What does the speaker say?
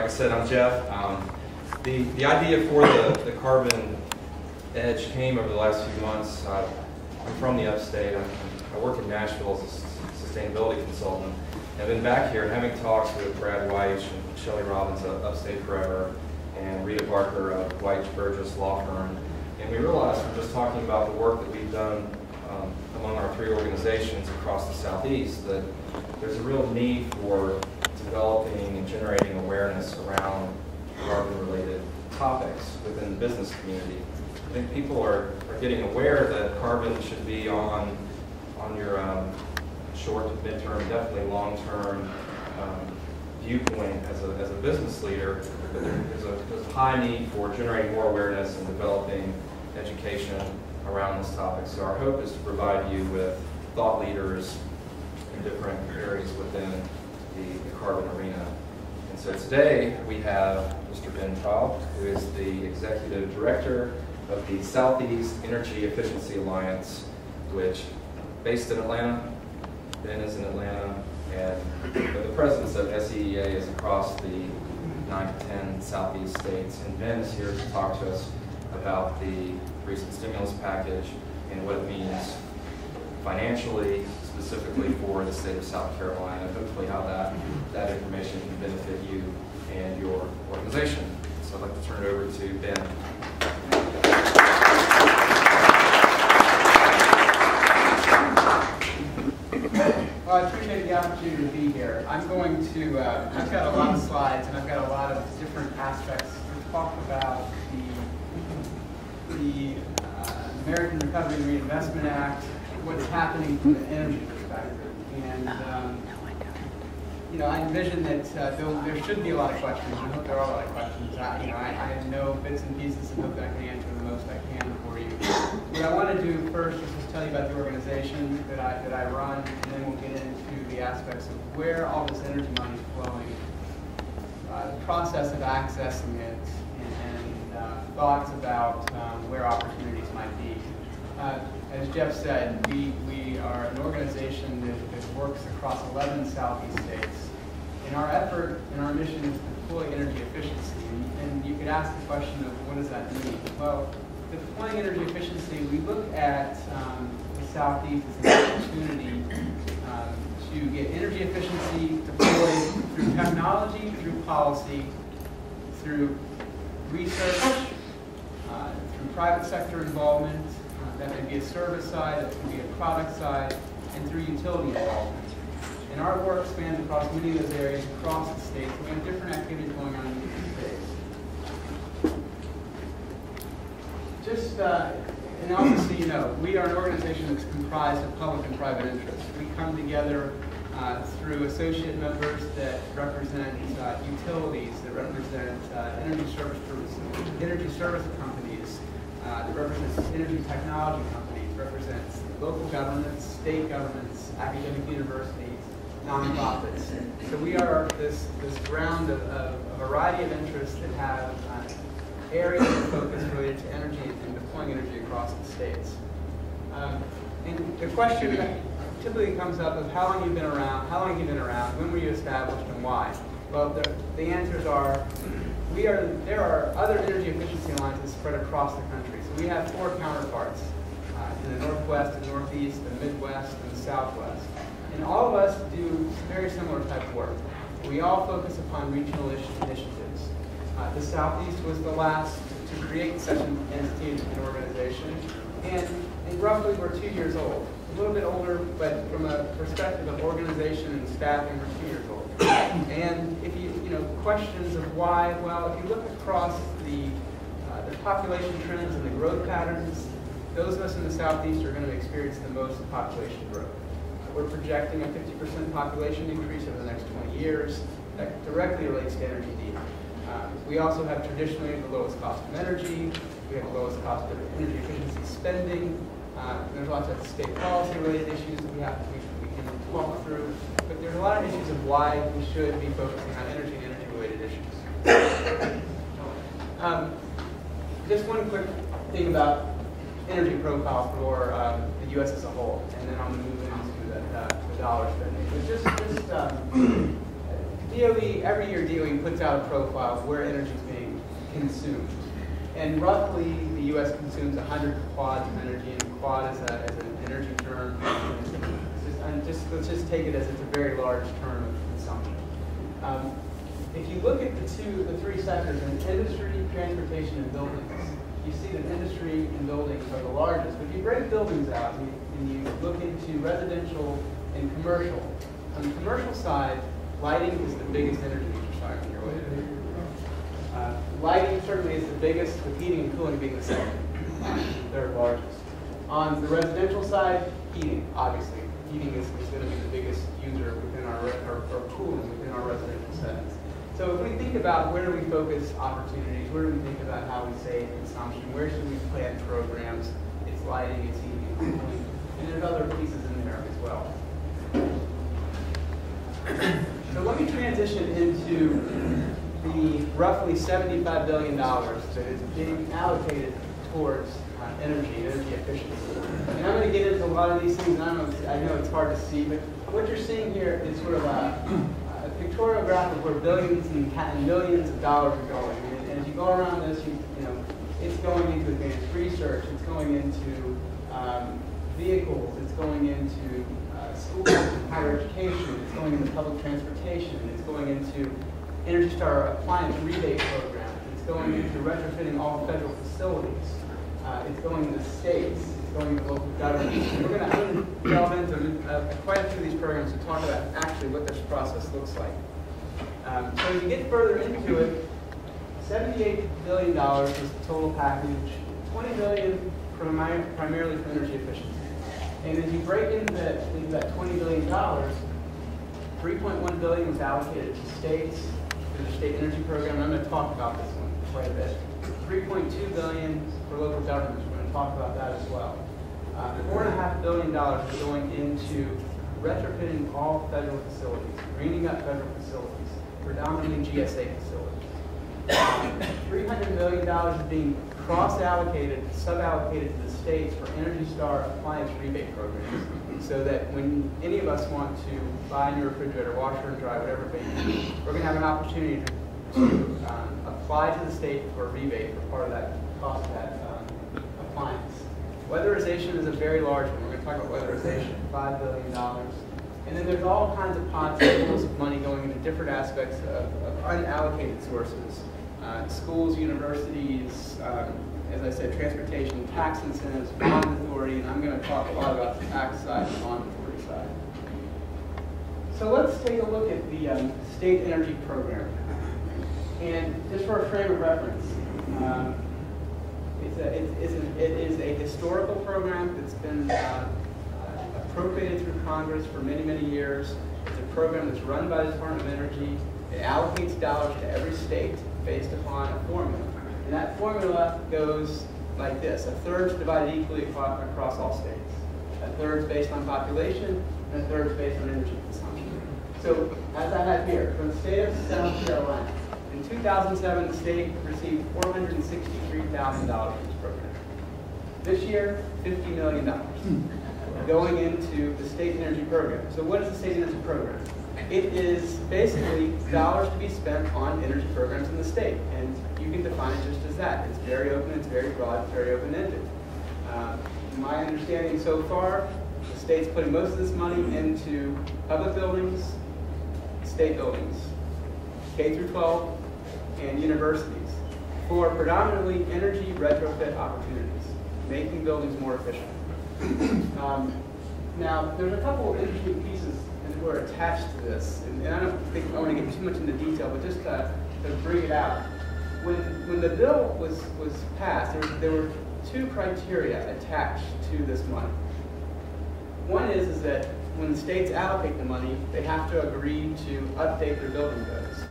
like I said, I'm Jeff. The idea for the Carbon Edge came over the last few months. I'm from the upstate. I work in Nashville as a sustainability consultant. I've been back here having talks with Brad White and Shelley Robbins of Upstate Forever and Rita Barker of White Burgess Law Firm. And we realized from just talking about the work that we've done among our three organizations across the Southeast that there's a real need for developing and generating awareness around carbon-related topics within the business community. I think people are getting aware that carbon should be on your short to midterm, definitely long-term viewpoint as a business leader. But there's a high need for generating more awareness and developing education around this topic. So our hope is to provide you with thought leaders in different areas within the carbon arena. And so today we have Mr. Ben Traub, who is the Executive Director of the Southeast Energy Efficiency Alliance, which based in Atlanta. Ben is in Atlanta, and the presence of SEEA is across the 9 to 10 Southeast states. And Ben is here to talk to us about the recent stimulus package and what it means financially, specifically for the state of South Carolina, and hopefully how that information can benefit you and your organization. So I'd like to turn it over to Ben. Well, I appreciate the opportunity to be here. I'm going to, I've got a lot of slides and I've got a lot of different aspects to talk about the American Recovery and Reinvestment Act, what's happening from the energy perspective. And, I envision that there should be a lot of questions. I hope there are a lot of questions. I know bits and pieces and hope that I can answer the most I can for you. What I want to do first is just tell you about the organization that I run, and then we'll get into the aspects of where all this energy money is flowing, the process of accessing it, and thoughts about where opportunities might be. As Jeff said, we are an organization that works across 11 Southeast states. And our effort and our mission is to deploy energy efficiency. And you could ask the question of what does that mean? Well, deploying energy efficiency, we look at the Southeast as an opportunity to get energy efficiency deployed through technology, through policy, through research, through private sector involvement. That may be a service side, that can be a product side, and through utility involvement. And our work spans across many of those areas across the states. We have different activities going on in different states. Just, and obviously, we are an organization that's comprised of public and private interests. We come together through associate members that represent utilities, that represent energy service companies, that represents energy technology companies, represents local governments, state governments, academic universities, nonprofits. So we are this ground of a variety of interests that have areas of focus related to energy and deploying energy across the states. And the question that typically comes up of how long have you been around, when were you established, and why? Well, the answers are, there are other energy efficiency alliances spread across the country. So we have 4 counterparts in the Northwest, the Northeast, the Midwest, and the Southwest. And all of us do very similar type of work. We all focus upon regional initiatives. The Southeast was the last to create such an entity and organization. And roughly we're 2 years old. A little bit older, but from a perspective of organization and staffing, we're 2 years old. And if you questions of why, well, if you look across the population trends and the growth patterns, those of us in the Southeast are going to experience the most population growth. We're projecting a 50% population increase over the next 20 years that directly relates to energy need. We also have traditionally the lowest cost of energy. We have the lowest cost of energy efficiency spending. There's lots of state policy related issues that we can walk through. But there's a lot of issues of why we should be focusing on energy and energy related issues. Just one quick thing about energy profile for the U.S. as a whole, and then I'm going to move into the dollar spending. But just DOE, every year DOE puts out a profile of where energy is being consumed. And roughly, the U.S. consumes 100 quads of energy, and quad is an energy term. Let's just take it as it's a very large term of consumption. If you look at the three sectors, in industry, transportation, and buildings, you see that industry and buildings are the largest. But if you break buildings out and you look into residential and commercial, on the commercial side, lighting is the biggest energy use on your way to lighting certainly is the biggest, with heating and cooling being the second, third largest. On the residential side, heating, obviously. Heating is going to be the biggest user within or cooling within our residential settings. So if we think about where do we focus opportunities, where do we think about how we save consumption, where should we plan programs, it's lighting, it's heating, it's cooling, and there's other pieces in there as well. So let me transition into the roughly $75 billion that is being allocated towards energy efficiency. And I'm going to get into a lot of these things, and I know it's hard to see, but what you're seeing here is sort of a pictorial graph of where billions and millions of dollars are going. And as you go around this, you know, it's going into advanced research, it's going into vehicles, it's going into schools and higher education, it's going into public transportation, it's going into Energy Star appliance rebate program, it's going into retrofitting all federal facilities, it's going into states, it's going into local governments. I'm going to delve into quite a few of these programs to talk about actually what this process looks like. So as you get further into it, $78 billion is the total package, $20 billion primarily for energy efficiency. And as you break into that $20 billion, $3.1 billion was allocated to states, through the state energy program, and I'm going to talk about this one quite a bit. $3.2 billion for local governments, we're going to talk about that as well. $4.5 billion is going into retrofitting all federal facilities, greening up federal facilities, predominantly GSA facilities. $300 million is being cross-allocated, sub-allocated to the states for Energy Star appliance rebate programs, so that when any of us want to buy a new refrigerator, washer and dryer, whatever it may be, we're going to have an opportunity to apply to the state for a rebate for part of that cost of that appliance. Weatherization is a very large one. We're going to talk about weatherization, $5 billion. And then there's all kinds of pots and pools of money going into different aspects of unallocated sources. Schools, universities, as I said, transportation, tax incentives, bond authority, and I'm going to talk a lot about the tax side and bond authority side. So let's take a look at the state energy program. And just for a frame of reference, it is a historical program that's been appropriated through Congress for many, many years. It's a program that's run by the Department of Energy. It allocates dollars to every state based upon a formula. And that formula goes like this. A third is divided equally across all states. A third is based on population, and a third is based on energy consumption. So, as I have here, from the state of South Carolina, in 2007, the state received $463,000 for this program. This year, $50 million going into the state energy program. So what is the state energy program? It is basically dollars to be spent on energy programs in the state. And you can define it just as that. It's very open, it's very broad, it's very open-ended. My understanding so far, the state's putting most of this money into public buildings, state buildings, K through 12, and universities for predominantly energy retrofit opportunities, making buildings more efficient. Now, there's a couple of interesting pieces that were attached to this, and I don't think I want to get too much into detail, but just to bring it out. When the bill was passed, there were two criteria attached to this money. One is that when the states allocate the money, they have to agree to update their building codes.